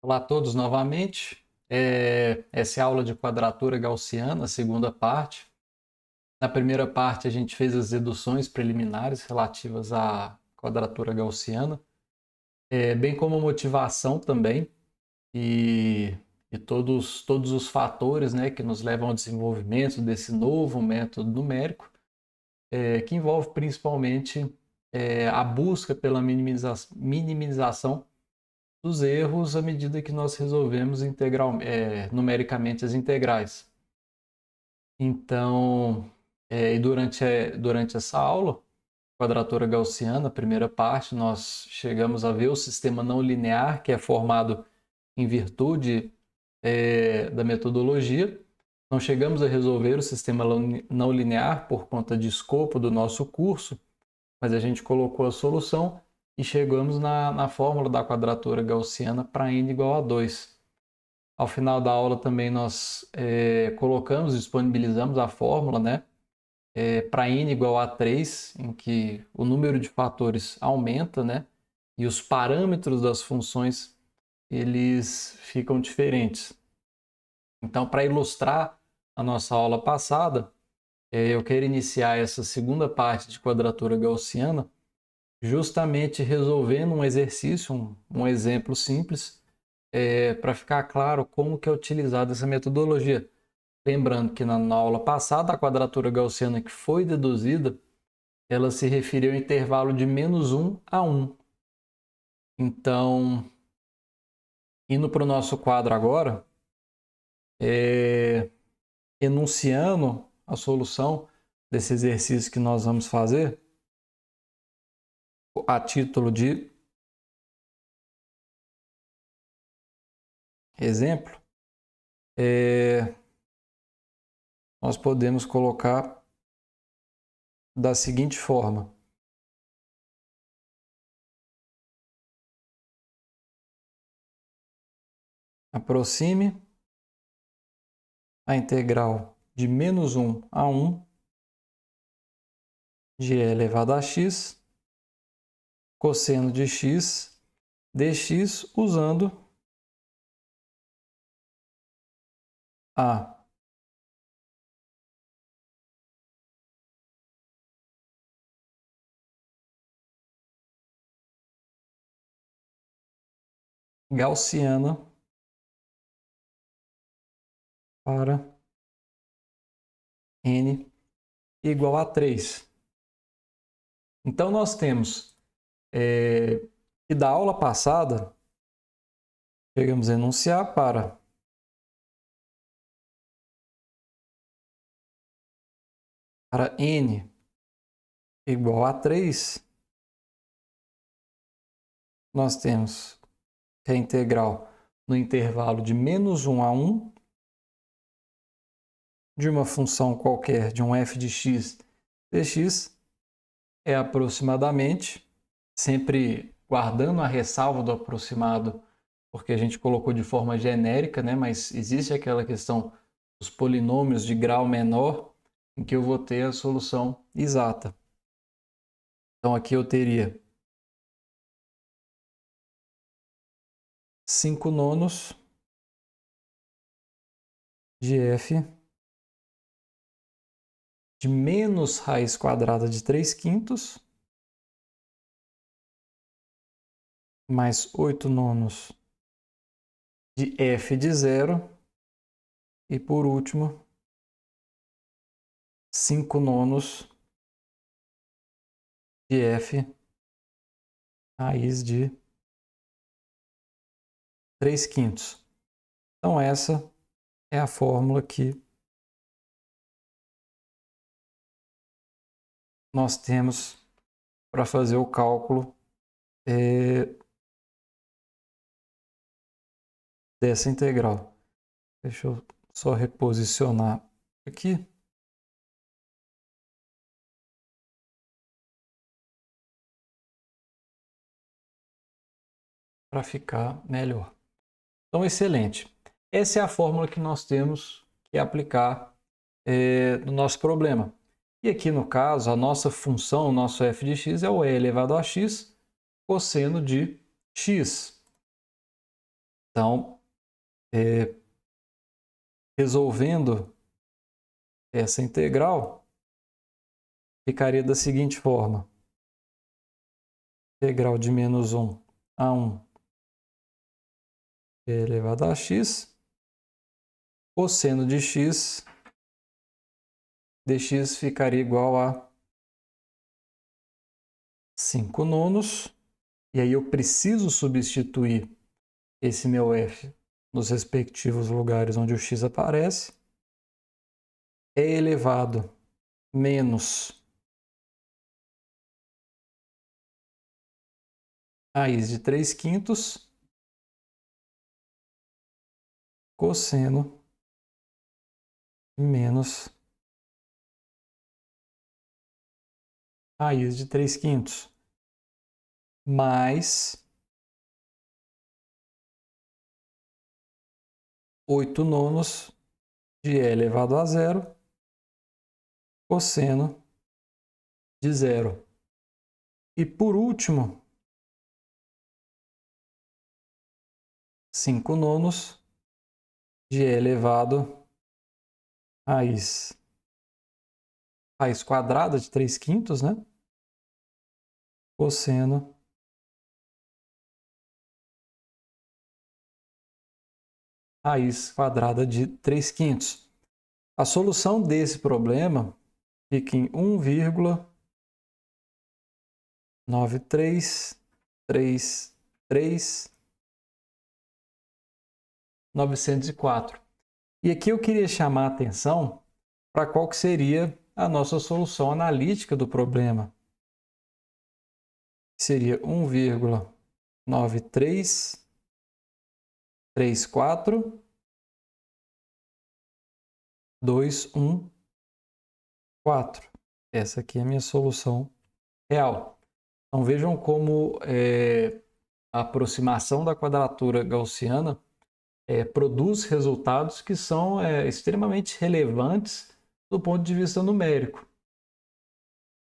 Olá a todos novamente. Essa é a aula de quadratura gaussiana, a segunda parte. Na primeira parte, a gente fez as deduções preliminares relativas à quadratura gaussiana, bem como a motivação também e todos os fatores, né, que nos levam ao desenvolvimento desse novo método numérico, que envolve principalmente a busca pela minimização dos erros à medida que nós resolvemos numericamente as integrais. Então, durante essa aula, quadratura gaussiana, primeira parte, nós chegamos a ver o sistema não linear, que é formado em virtude da metodologia. Não chegamos a resolver o sistema não linear por conta de escopo do nosso curso, mas a gente colocou a solução e chegamos na fórmula da quadratura gaussiana para n igual a 2. Ao final da aula também nós disponibilizamos a fórmula, né, para n igual a 3, em que o número de fatores aumenta, né, e os parâmetros das funções eles ficam diferentes. Então, para ilustrar a nossa aula passada, eu quero iniciar essa segunda parte de quadratura gaussiana justamente resolvendo um exercício, um exemplo simples, para ficar claro como que é utilizada essa metodologia. Lembrando que na aula passada, a quadratura gaussiana que foi deduzida, ela se referiu ao intervalo de -1 a 1. Então, indo para o nosso quadro agora, enunciando a solução desse exercício que nós vamos fazer, a título de exemplo, nós podemos colocar da seguinte forma: aproxime a integral de -1 a 1 de e elevado a x, cosseno de x dx, usando a gaussiana para n igual a 3. Então, nós temos que da aula passada, chegamos a enunciar para n igual a 3, nós temos que a integral no intervalo de -1 a 1 de uma função qualquer, de um f de x dx, é aproximadamente, sempre guardando a ressalva do aproximado, porque a gente colocou de forma genérica, né? Mas existe aquela questão dos polinômios de grau menor, em que eu vou ter a solução exata. Então aqui eu teria 5/9 de f de menos raiz quadrada de 3/5 mais 8/9 de f de 0 e, por último, 5/9 de f raiz de 3/5. Então essa é a fórmula que nós temos para fazer o cálculo dessa integral. Deixa eu só reposicionar aqui. Para ficar melhor. Então, excelente. Essa é a fórmula que nós temos que aplicar no nosso problema. E aqui no caso, a nossa função, o nosso f de x é o e elevado a x cosseno de x. Então, resolvendo essa integral, ficaria da seguinte forma. Integral de menos 1 a 1 elevado a x. Cosseno de x dx ficaria igual a 5 nonos. E aí eu preciso substituir esse meu f nos respectivos lugares onde o x aparece. É elevado menos raiz de 3/5 cosseno menos raiz de 3/5 mais 8 nonos de e elevado a zero cosseno de zero. E por último, 5 nonos de e elevado raiz quadrada de 3/5, né? Cosseno raiz quadrada de 3/5. A solução desse problema fica em 1,9333904. E aqui eu queria chamar a atenção para qual que seria a nossa solução analítica do problema. Seria 1,9334214. Essa aqui é a minha solução real. Então vejam como a aproximação da quadratura gaussiana produz resultados que são extremamente relevantes do ponto de vista numérico.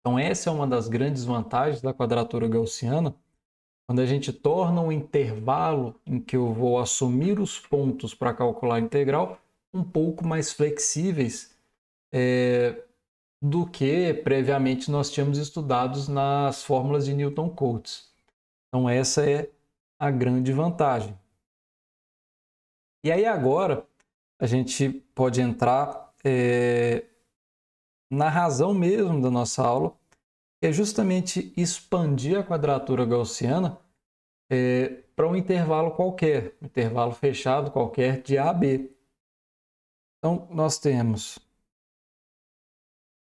Então essa é uma das grandes vantagens da quadratura gaussiana, quando a gente torna um intervalo em que eu vou assumir os pontos para calcular a integral um pouco mais flexíveis do que previamente nós tínhamos estudados nas fórmulas de Newton-Cotes. Então essa é a grande vantagem. E aí agora a gente pode entrar na razão mesmo da nossa aula, que é justamente expandir a quadratura gaussiana para um intervalo qualquer, um intervalo fechado qualquer de A a B. Então nós temos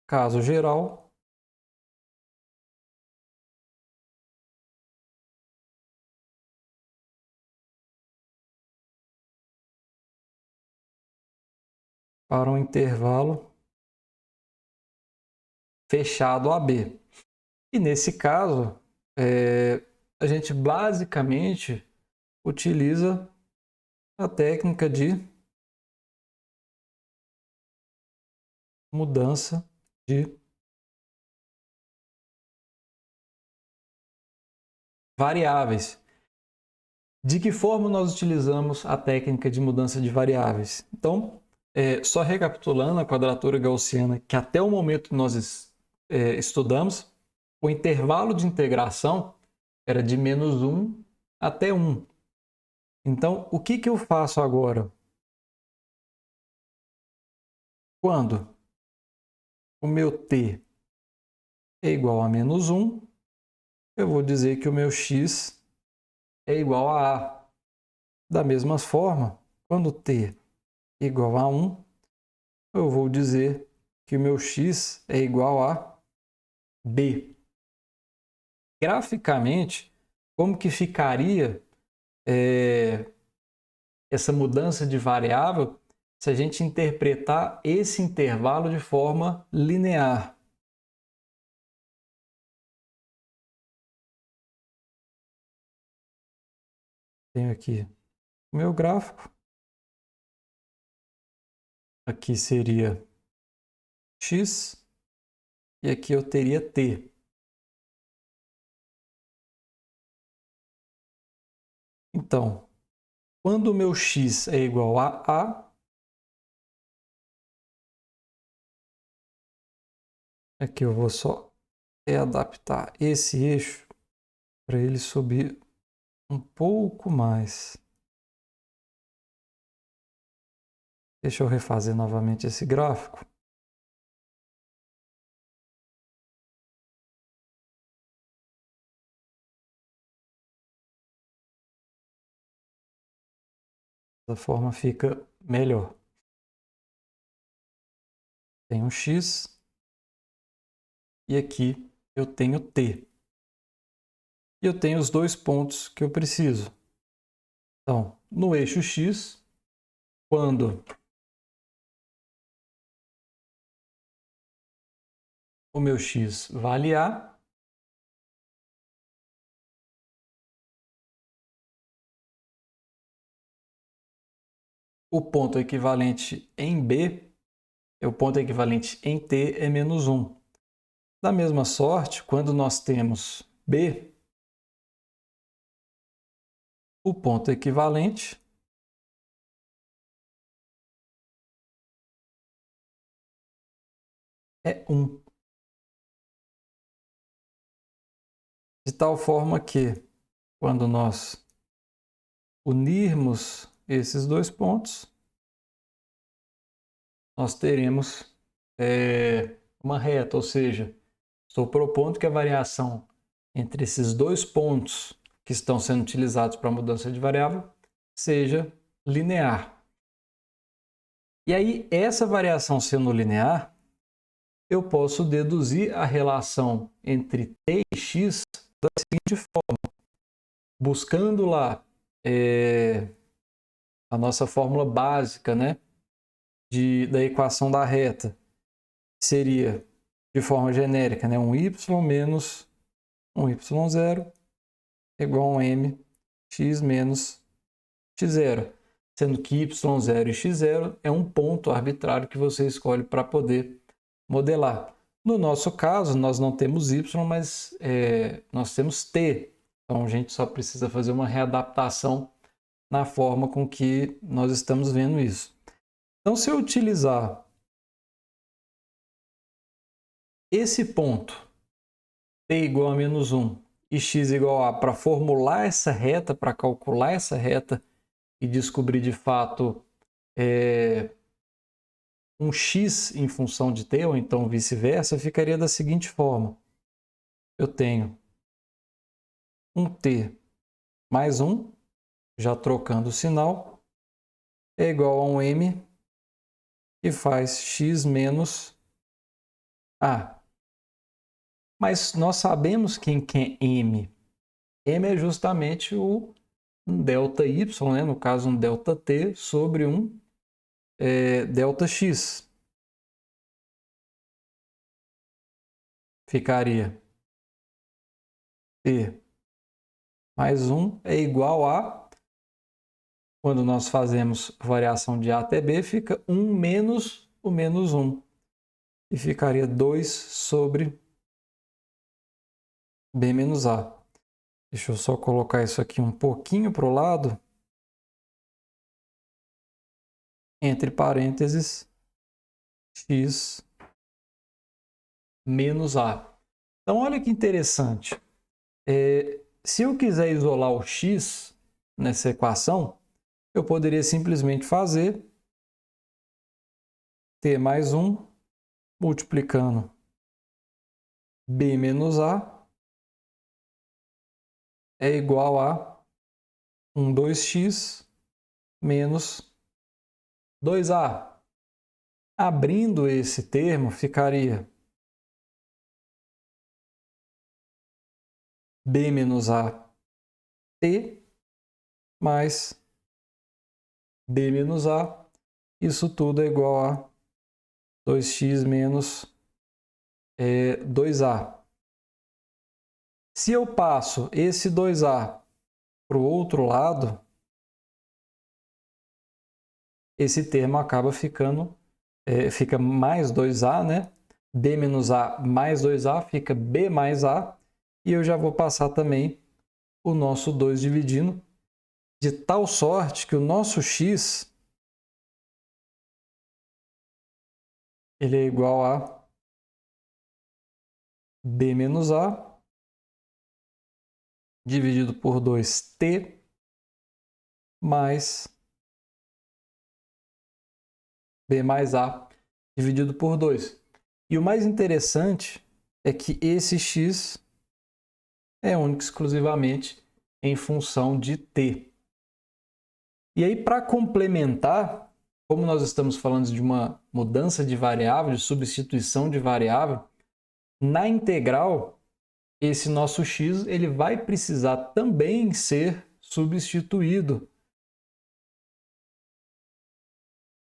caso geral, para um intervalo fechado a B. E nesse caso, a gente basicamente utiliza a técnica de mudança de variáveis. De que forma nós utilizamos a técnica de mudança de variáveis? Então, só recapitulando a quadratura gaussiana que até o momento nós estudamos, o intervalo de integração era de menos 1 até 1. Então, o que eu faço agora? Quando o meu t é igual a menos 1, eu vou dizer que o meu x é igual a A. Da mesma forma, quando t é igual a 1, eu vou dizer que o meu x é igual a B. Graficamente, como que ficaria essa mudança de variável se a gente interpretar esse intervalo de forma linear? Tenho aqui o meu gráfico. Aqui seria x e aqui eu teria t. Então, Quando o meu x é igual a A, aqui eu vou só adaptar esse eixo para ele subir um pouco mais. Deixa eu refazer novamente esse gráfico. Dessa forma fica melhor. Tenho x e aqui eu tenho t. E eu tenho os dois pontos que eu preciso. Então, no eixo x, quando o meu x vale A, o ponto equivalente em B, o ponto equivalente em T é menos 1. Da mesma sorte, quando nós temos B, o ponto equivalente é 1. De tal forma que, quando nós unirmos esses dois pontos, nós teremos uma reta, ou seja, estou propondo que a variação entre esses dois pontos que estão sendo utilizados para a mudança de variável seja linear. E aí, essa variação sendo linear, eu posso deduzir a relação entre t e x da seguinte forma, buscando lá a nossa fórmula básica, né, da equação da reta, seria de forma genérica, né, um y menos um y0 igual a um mx menos x0, sendo que y0 e x0 é um ponto arbitrário que você escolhe para poder modelar. No nosso caso, nós não temos y, mas nós temos t, então a gente só precisa fazer uma readaptação na forma com que nós estamos vendo isso. Então, se eu utilizar esse ponto, t igual a menos 1 e x igual a A, para formular essa reta, para calcular essa reta e descobrir de fato um x em função de t, ou então vice-versa, ficaria da seguinte forma. Eu tenho um t mais 1, já trocando o sinal, é igual a um m que faz x menos A. Mas nós sabemos quem que é m. M é justamente um delta y, né? No caso um delta t, sobre um delta x. Ficaria t mais 1 é igual a, quando nós fazemos variação de A até B, fica 1 menos o menos 1. E ficaria 2 sobre B menos A. Deixa eu só colocar isso aqui um pouquinho para o lado. Entre parênteses, x menos A. Então, olha que interessante. Se eu quiser isolar o x nessa equação, eu poderia simplesmente fazer t mais 1 multiplicando b menos a é igual a 2x menos 2a. Abrindo esse termo, ficaria b menos a t mais b menos a. Isso tudo é igual a 2x menos 2a. Se eu passo esse 2a para o outro lado, esse termo acaba ficando, fica mais 2a, né? B menos a mais 2a fica b mais a. E eu já vou passar também o nosso 2 dividindo. de tal sorte que o nosso x ele é igual a b menos a dividido por 2t mais b mais a dividido por 2. E o mais interessante é que esse x é único e exclusivamente em função de t. E aí, para complementar, como nós estamos falando de uma mudança de variável, de substituição de variável, na integral, esse nosso x ele vai precisar também ser substituído.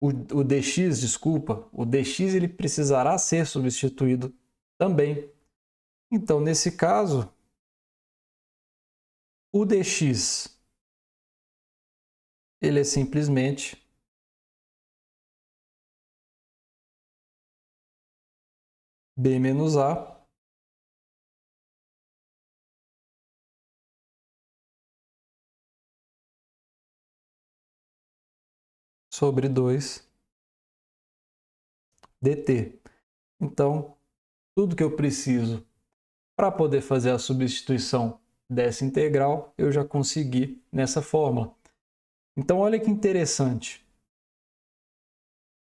O dx, desculpa, o dx ele precisará ser substituído também. Então, nesse caso, o dx ele é simplesmente b menos a sobre 2 dt. Então, tudo que eu preciso para poder fazer a substituição dessa integral, eu já consegui nessa fórmula. Então, olha que interessante.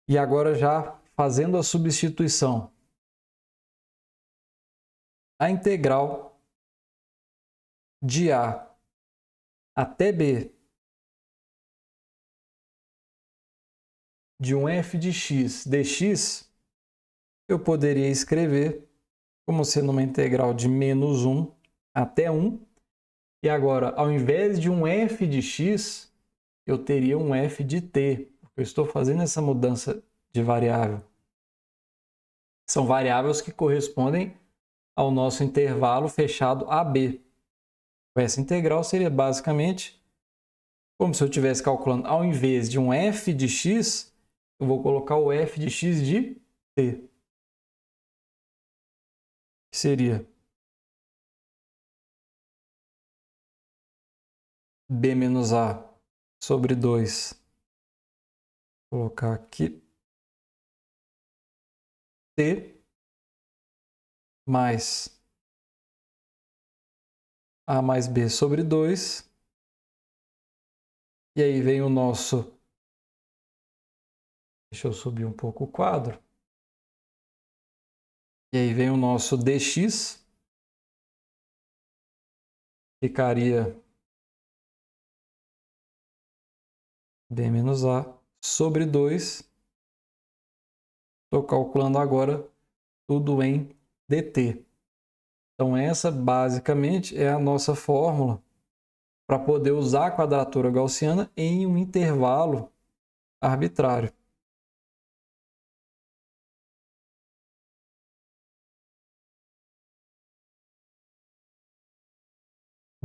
E agora já fazendo a substituição. A integral de a até b de um f de x dx, eu poderia escrever como sendo uma integral de menos 1 até 1. E agora, ao invés de um f de x, eu teria um f de t. Eu estou fazendo essa mudança de variável. São variáveis que correspondem ao nosso intervalo fechado AB. Essa integral seria basicamente como se eu estivesse calculando, ao invés de um f de x, eu vou colocar o f de x de t. Que seria b menos a sobre 2. Vou colocar aqui. T mais a mais b sobre 2. E aí vem o nosso... Deixa eu subir um pouco o quadro. E aí vem o nosso dx. Ficaria b menos a sobre 2. Estou calculando agora tudo em dt. Então essa basicamente é a nossa fórmula para poder usar a quadratura gaussiana em um intervalo arbitrário.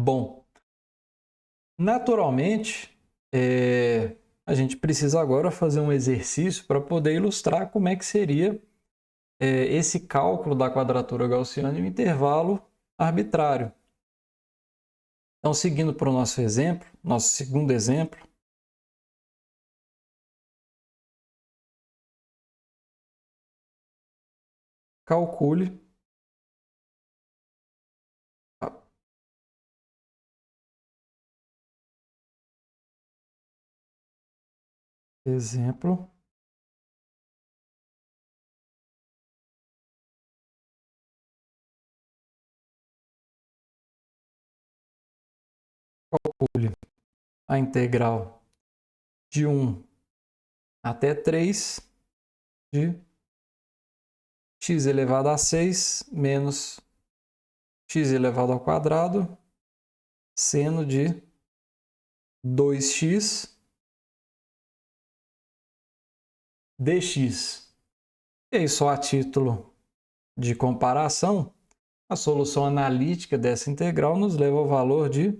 Bom, naturalmente, a gente precisa agora fazer um exercício para poder ilustrar como é que seria esse cálculo da quadratura gaussiana em um intervalo arbitrário. Então, seguindo para o nosso exemplo, nosso segundo exemplo, calcule exemplo calcule a integral de 1 até 3 de x elevado a 6 menos x elevado ao quadrado seno de 2x dx. E aí, só a título de comparação, a solução analítica dessa integral nos leva ao valor de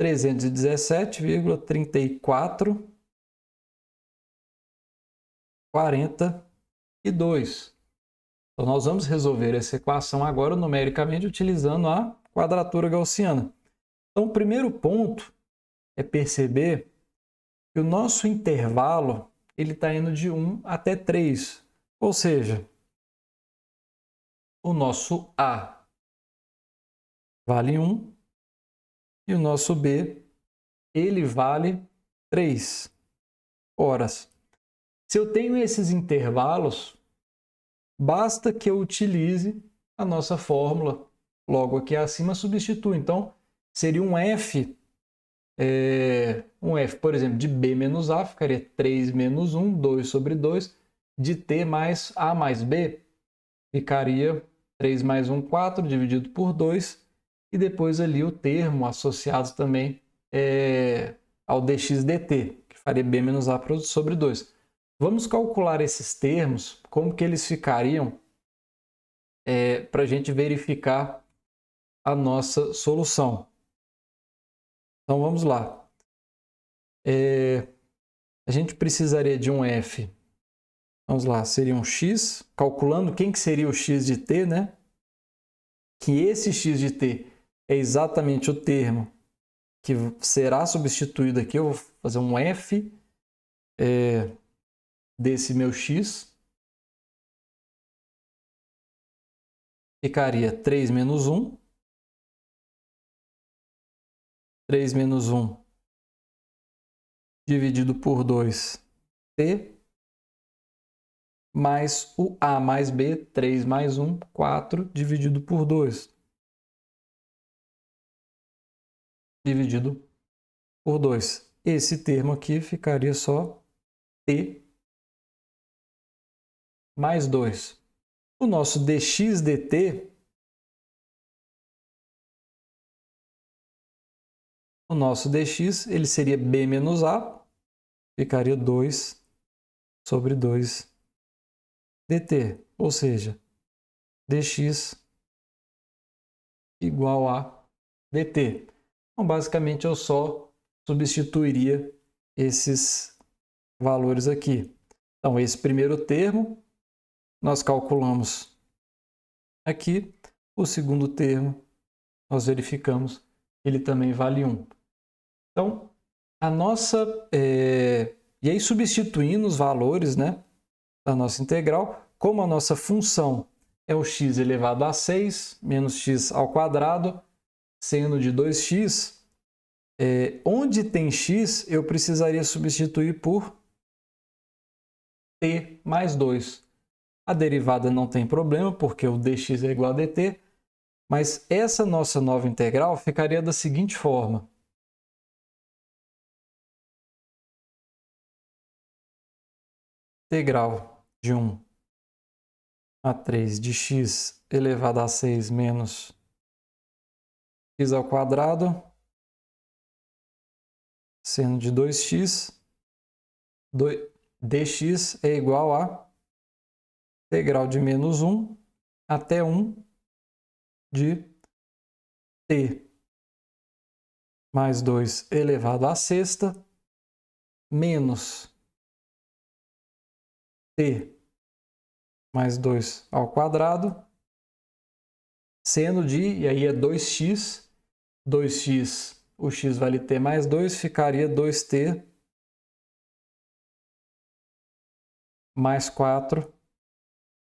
317,3442. Então, nós vamos resolver essa equação agora numericamente utilizando a quadratura gaussiana. Então, o primeiro ponto é perceber que o nosso intervalo ele está indo de 1 até 3. Ou seja, o nosso A vale 1 e o nosso B ele vale 3 horas. Se eu tenho esses intervalos, basta que eu utilize a nossa fórmula logo aqui acima, substituo. Então, seria um F, por exemplo, de B menos A, ficaria 3 menos 1, 2 sobre 2, de T mais A mais B, ficaria 3 mais 1, 4, dividido por 2, e depois ali o termo associado também ao dx dt, que faria B menos A sobre 2. Vamos calcular esses termos, como que eles ficariam para a gente verificar a nossa solução. Então vamos lá. A gente precisaria de um F. Vamos lá, seria um X, calculando quem que seria o X de T, né? Que esse X de T é exatamente o termo que será substituído aqui. Eu vou fazer um F desse meu X. Ficaria 3 menos 1. 3 menos 1 dividido por 2, T, mais o A mais B, 3 mais 1, 4, dividido por 2. Dividido por 2. Esse termo aqui ficaria só T mais 2. O nosso dx dt, ele seria B menos A, ficaria 2 sobre 2 dt, ou seja, dx igual a dt. Então, basicamente, eu só substituiria esses valores aqui. Então, esse primeiro termo, nós calculamos aqui. O segundo termo, nós verificamos, ele também vale 1. Então, a nossa... E aí, substituindo os valores, né, da nossa integral, como a nossa função é o x elevado a 6 menos x ao quadrado, sendo de 2x, onde tem x, eu precisaria substituir por t mais 2. A derivada não tem problema, porque o dx é igual a dt, mas essa nossa nova integral ficaria da seguinte forma. Integral de 1 a 3 de x elevado a 6 menos x ao quadrado, sendo de 2x, dx é igual a integral de menos 1 até 1 de t mais 2 elevado à sexta menos t mais 2 ao quadrado, sendo de, e aí é 2x, 2x, o x vale t mais 2, ficaria 2t mais 4,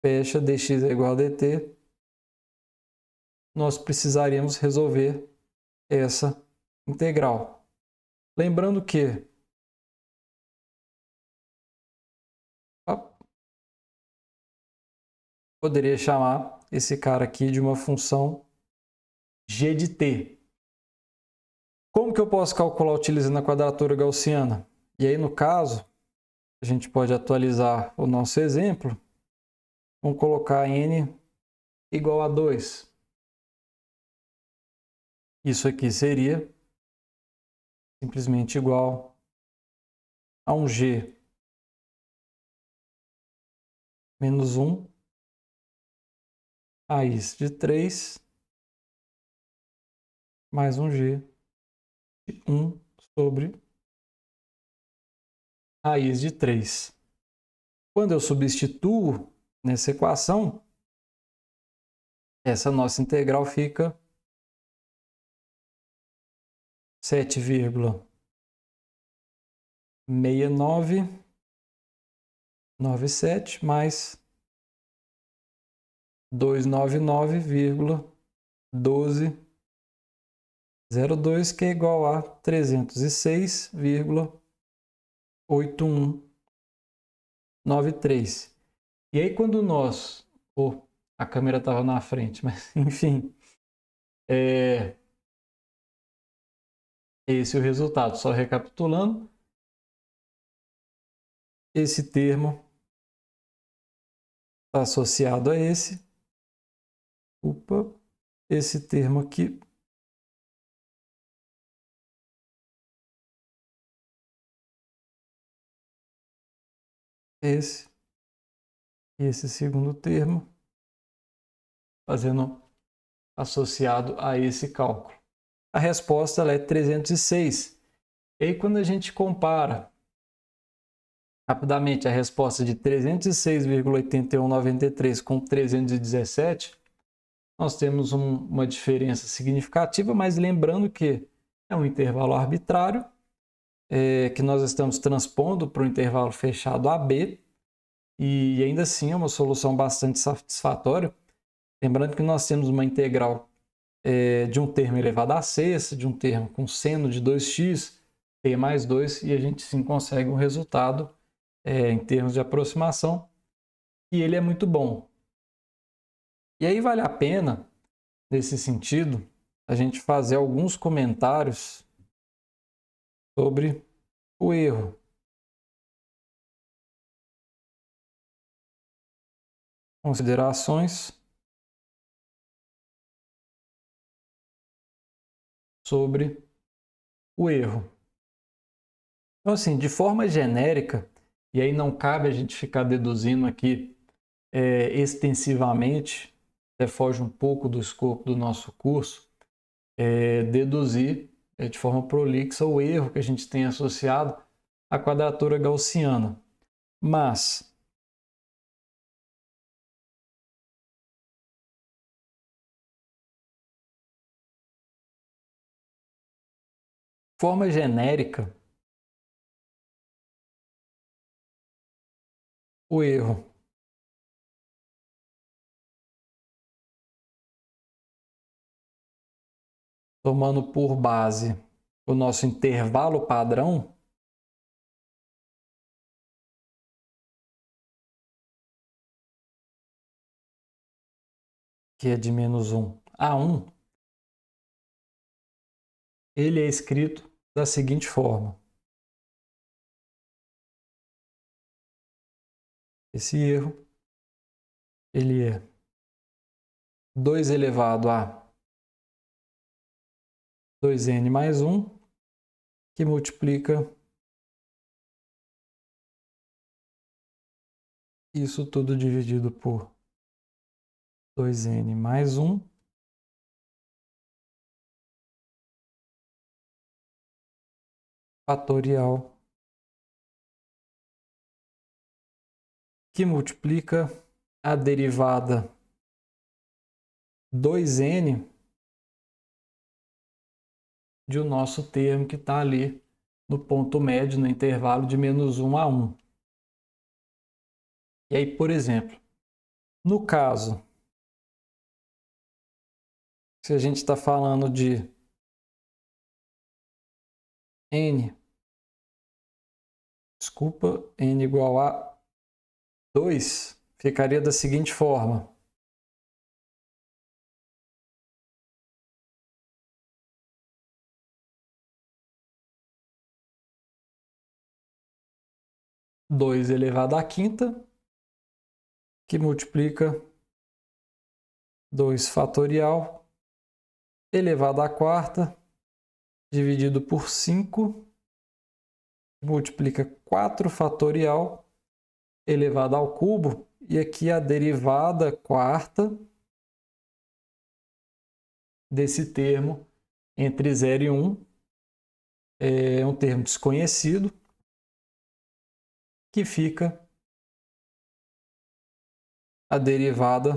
fecha, dx é igual a dt. Nós precisaríamos resolver essa integral. Lembrando que poderia chamar esse cara aqui de uma função g de t. Como que eu posso calcular utilizando a quadratura gaussiana? E aí, no caso, a gente pode atualizar o nosso exemplo. Vamos colocar n igual a 2. Isso aqui seria simplesmente igual a um g menos 1 raiz de 3 mais um g de 1 sobre raiz de 3. Quando eu substituo nessa equação, essa nossa integral fica 7,6997 mais 299,1202, que é igual a 306,8193. E aí quando nós... a câmera estava na frente, mas enfim. Esse é o resultado. Só recapitulando. Esse termo está associado a esse. Esse termo aqui. Esse. E esse segundo termo. Fazendo associado a esse cálculo. A resposta ela é 306. E aí quando a gente compara rapidamente a resposta de 306,8193 com 317, nós temos uma diferença significativa, mas lembrando que é um intervalo arbitrário, que nós estamos transpondo para o intervalo fechado AB, e ainda assim é uma solução bastante satisfatória. Lembrando que nós temos uma integral de um termo elevado à sexta, de um termo com seno de 2x, t mais 2, e a gente sim consegue um resultado em termos de aproximação, e ele é muito bom. E aí vale a pena, nesse sentido, a gente fazer alguns comentários sobre o erro. Considerações sobre o erro. Então, assim, de forma genérica, e aí não cabe a gente ficar deduzindo aqui extensivamente, até foge um pouco do escopo do nosso curso, deduzir de forma prolixa o erro que a gente tem associado à quadratura gaussiana. Mas, de forma genérica, o erro tomando por base o nosso intervalo padrão, que é de menos 1 a 1, ele é escrito da seguinte forma. Esse erro ele é 2 elevado a 2n mais 1, que multiplica isso tudo dividido por 2n mais 1, fatorial, que multiplica a derivada 2n de o nosso termo que está ali no ponto médio, no intervalo de menos 1 a 1. E aí, por exemplo, no caso, se a gente está falando de n igual a 2, ficaria da seguinte forma. Dois elevado à quinta, que multiplica 2 fatorial elevado à quarta, dividido por 5, multiplica 4 fatorial elevado ao cubo, e aqui a derivada quarta desse termo entre 0 e 1 é um termo desconhecido, que fica a derivada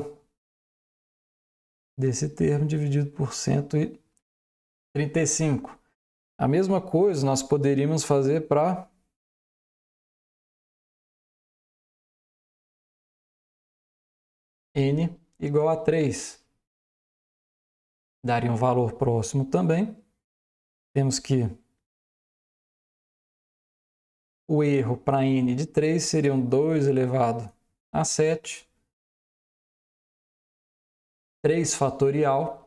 desse termo dividido por 135. A mesma coisa nós poderíamos fazer para n igual a 3. Daria um valor próximo também. Temos que o erro para n de 3 seria 2 elevado a 7. 3 fatorial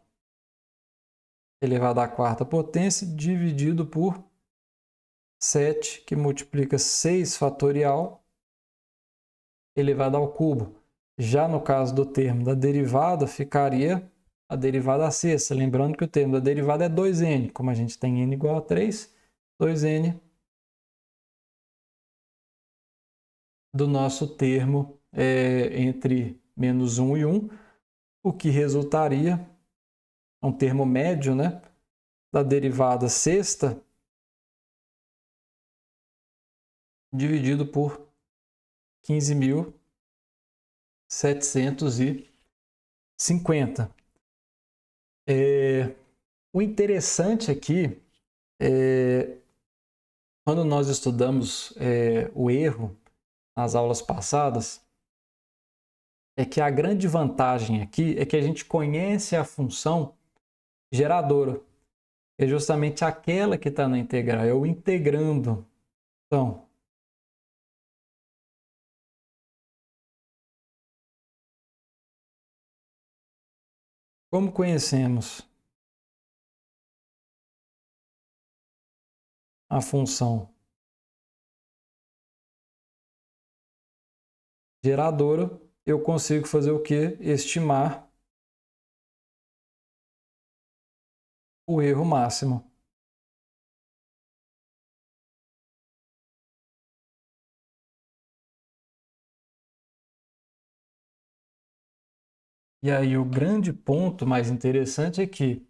elevado à quarta potência dividido por 7, que multiplica 6 fatorial elevado ao cubo. Já no caso do termo da derivada, ficaria a derivada à sexta. Lembrando que o termo da derivada é 2n. Como a gente tem n igual a 3, 2n do nosso termo entre menos 1 e 1, o que resultaria um termo médio, né, da derivada sexta dividido por 15.750. O interessante aqui é quando nós estudamos o erro nas aulas passadas, é que a grande vantagem aqui é que a gente conhece a função geradora. É justamente aquela que está na integral, é o integrando. Então, como conhecemos a função geradora, eu consigo fazer o quê? Estimar o erro máximo. E aí o grande ponto mais interessante é que,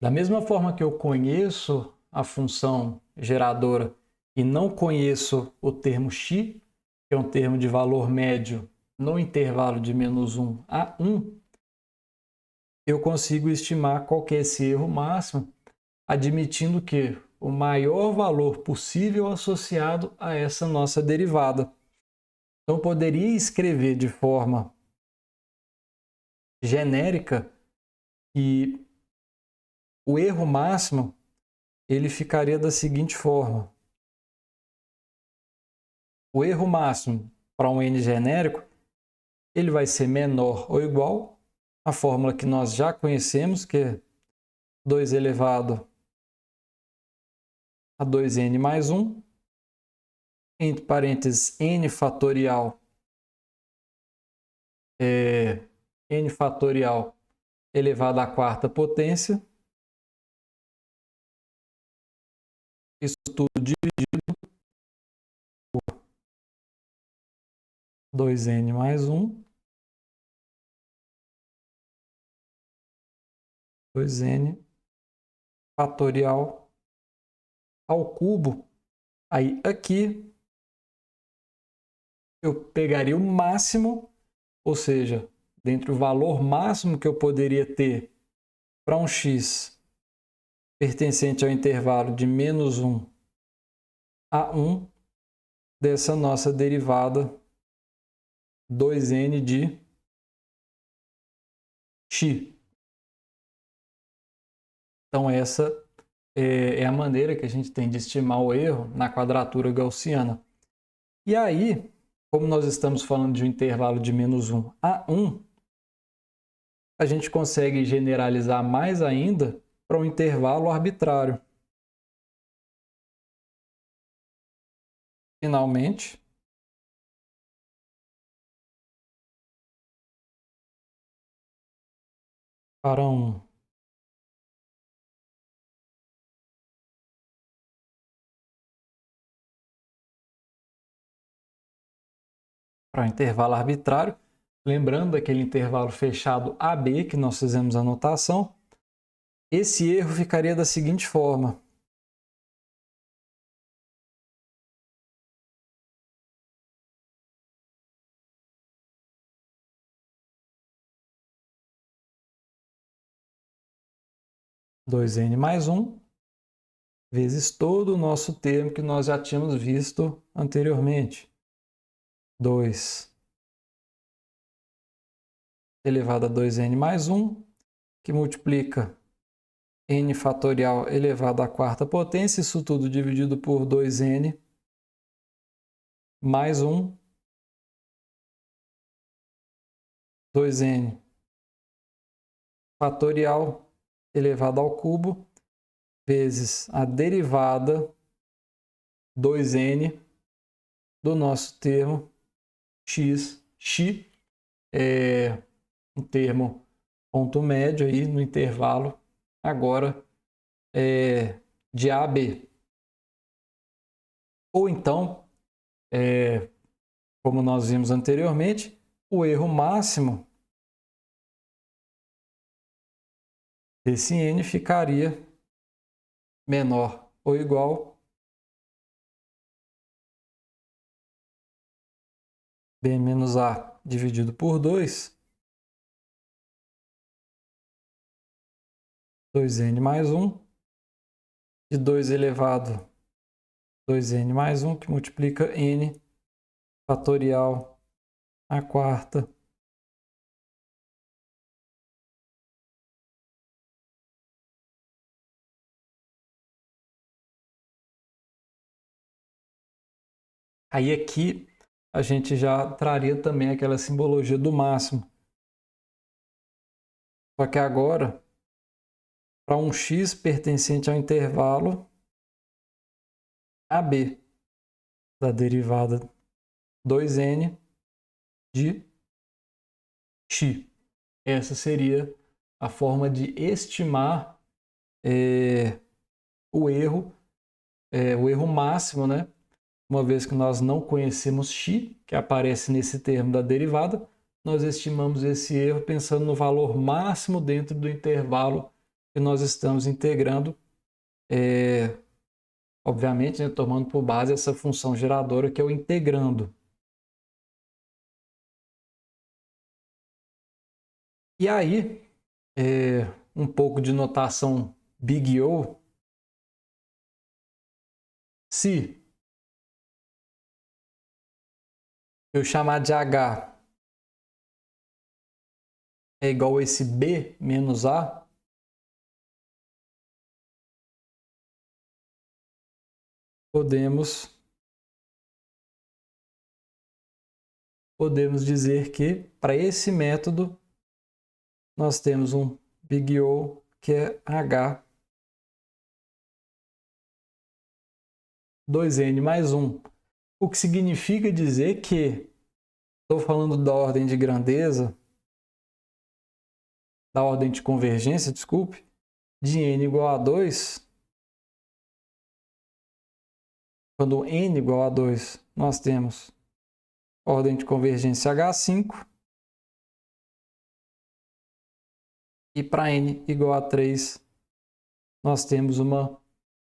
da mesma forma que eu conheço a função geradora e não conheço o termo x, que é um termo de valor médio no intervalo de menos 1 a 1, eu consigo estimar qual que é esse erro máximo, admitindo que o maior valor possível associado a essa nossa derivada. Então, eu poderia escrever de forma genérica e o erro máximo ele ficaria da seguinte forma. O erro máximo para um n genérico ele vai ser menor ou igual à fórmula que nós já conhecemos, que é 2 elevado a 2n mais 1, entre parênteses n fatorial, n fatorial elevado à quarta potência, isso tudo dividido por 2n mais 1, 2n fatorial ao cubo. Aí aqui eu pegaria o máximo, ou seja, dentro do valor máximo que eu poderia ter para um x pertencente ao intervalo de menos 1 a 1 dessa nossa derivada 2n de x. Então essa é a maneira que a gente tem de estimar o erro na quadratura gaussiana. E aí, como nós estamos falando de um intervalo de menos 1 a 1, a gente consegue generalizar mais ainda para um intervalo arbitrário. Finalmente, para um intervalo arbitrário, lembrando aquele intervalo fechado AB que nós fizemos a anotação, esse erro ficaria da seguinte forma. Dois n mais 1 vezes todo o nosso termo que nós já tínhamos visto anteriormente. 2 elevado a 2n mais 1, que multiplica n fatorial elevado à quarta potência, isso tudo dividido por 2n mais 1, 2n fatorial elevado ao cubo, vezes a derivada 2n do nosso termo x é um termo ponto médio aí no intervalo agora de A a B. Ou então, como nós vimos anteriormente, o erro máximo desse n ficaria menor ou igual B menos A dividido por 2, 2n mais 1, de 2 elevado a 2n mais 1, que multiplica n fatorial à quarta aí aqui a gente já traria também aquela simbologia do máximo. Só que agora, para um x pertencente ao intervalo AB da derivada 2n de x. Essa seria a forma de estimar o erro máximo, né? Uma vez que nós não conhecemos x, que aparece nesse termo da derivada, nós estimamos esse erro pensando no valor máximo dentro do intervalo que nós estamos integrando, obviamente, né, tomando por base essa função geradora que é o integrando. E aí, um pouco de notação Big O, se eu chamar de H é igual a esse B menos A, podemos dizer que para esse método nós temos um Big O que é H 2n mais 1, o que significa dizer que estou falando da ordem de grandeza, da ordem de convergência, desculpe, de n igual a 2, quando n igual a 2, nós temos ordem de convergência H5, e para n igual a 3, nós temos uma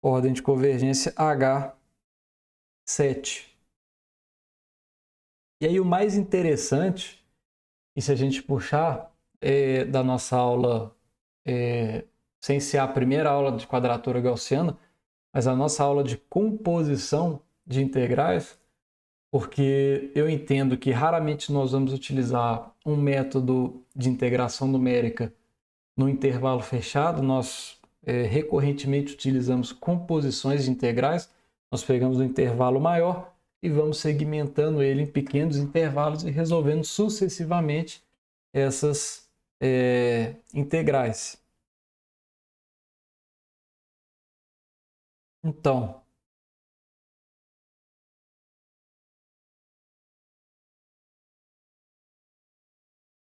ordem de convergência H7. E aí o mais interessante, e se a gente puxar da nossa aula, sem ser a primeira aula de quadratura gaussiana, mas a nossa aula de composição de integrais, porque eu entendo que raramente nós vamos utilizar um método de integração numérica no intervalo fechado, nós recorrentemente utilizamos composições de integrais, nós pegamos um intervalo maior e vamos segmentando ele em pequenos intervalos e resolvendo sucessivamente essas integrais. Então,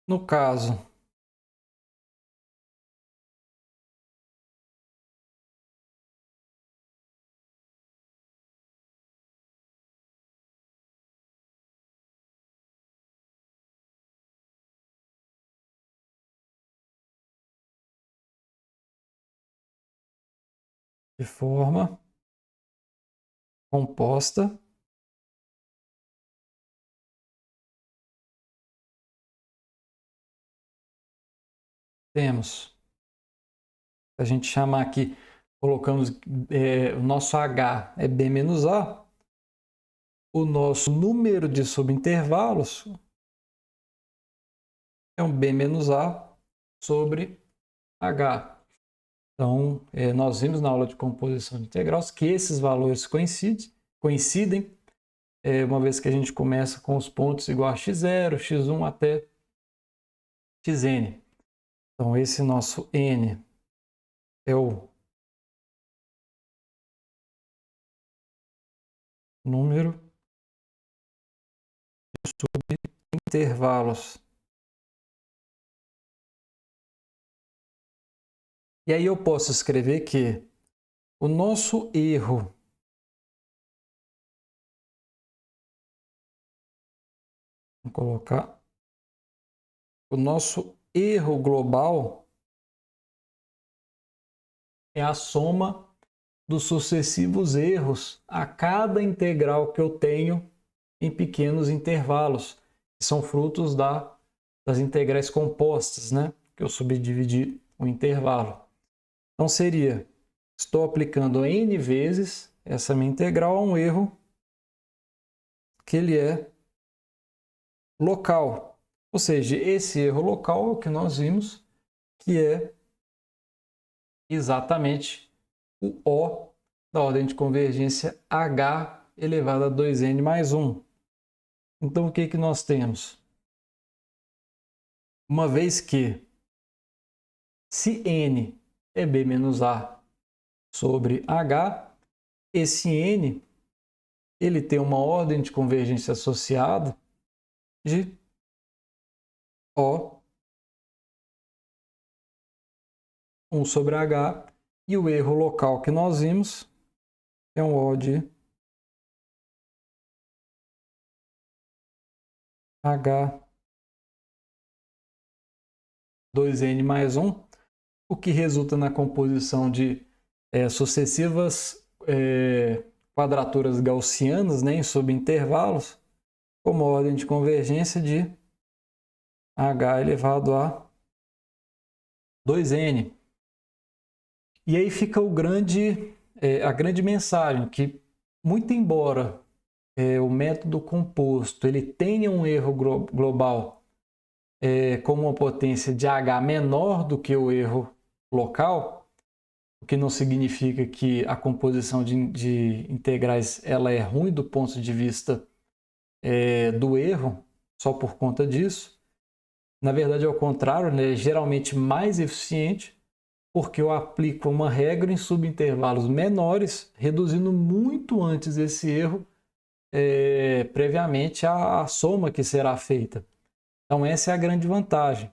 no caso de forma composta, temos, a gente chamar aqui colocamos o nosso H é B menos A, o nosso número de subintervalos é um B menos A sobre H. Então, nós vimos na aula de composição de integrais que esses valores coincidem, uma vez que a gente começa com os pontos igual a x0, x1 até xn. Então, esse nosso n é o número de subintervalos. E aí eu posso escrever que o nosso erro vou colocar o nosso erro global é a soma dos sucessivos erros a cada integral que eu tenho em pequenos intervalos, que são frutos das integrais compostas, né? Que eu subdividi o intervalo. Então seria, estou aplicando n vezes essa minha integral a um erro que ele é local. Ou seja, esse erro local é o que nós vimos, que é exatamente o O da ordem de convergência H elevado a 2n mais 1. Então, o que nós temos? Uma vez que se n é B menos A sobre H, esse n ele tem uma ordem de convergência associada de O 1 sobre H, e o erro local que nós vimos é um O de H 2n mais 1, o que resulta na composição de sucessivas quadraturas gaussianas, né, em subintervalos, como ordem de convergência de H elevado a 2n. E aí fica a grande mensagem, que muito embora o método composto ele tenha um erro global como uma potência de H menor do que o erro local, o que não significa que a composição de integrais ela é ruim do ponto de vista do erro, só por conta disso. Na verdade, ao contrário, né, é geralmente mais eficiente, porque eu aplico uma regra em subintervalos menores, reduzindo muito antes esse erro previamente à soma que será feita. Então, essa é a grande vantagem.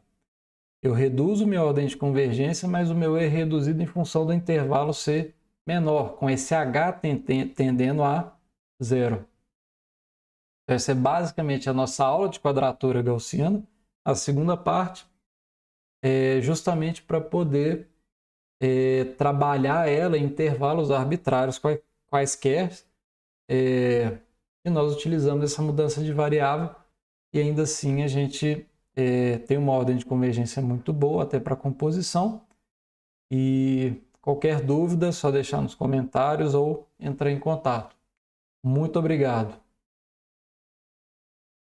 Eu reduzo minha ordem de convergência, mas o meu erro é reduzido em função do intervalo ser menor, com esse H tendendo a zero. Essa é basicamente a nossa aula de quadratura gaussiana. A segunda parte é justamente para poder trabalhar ela em intervalos arbitrários quaisquer, e nós utilizamos essa mudança de variável e ainda assim a gente tem uma ordem de convergência muito boa até para composição. E qualquer dúvida é só deixar nos comentários ou entrar em contato. Muito obrigado.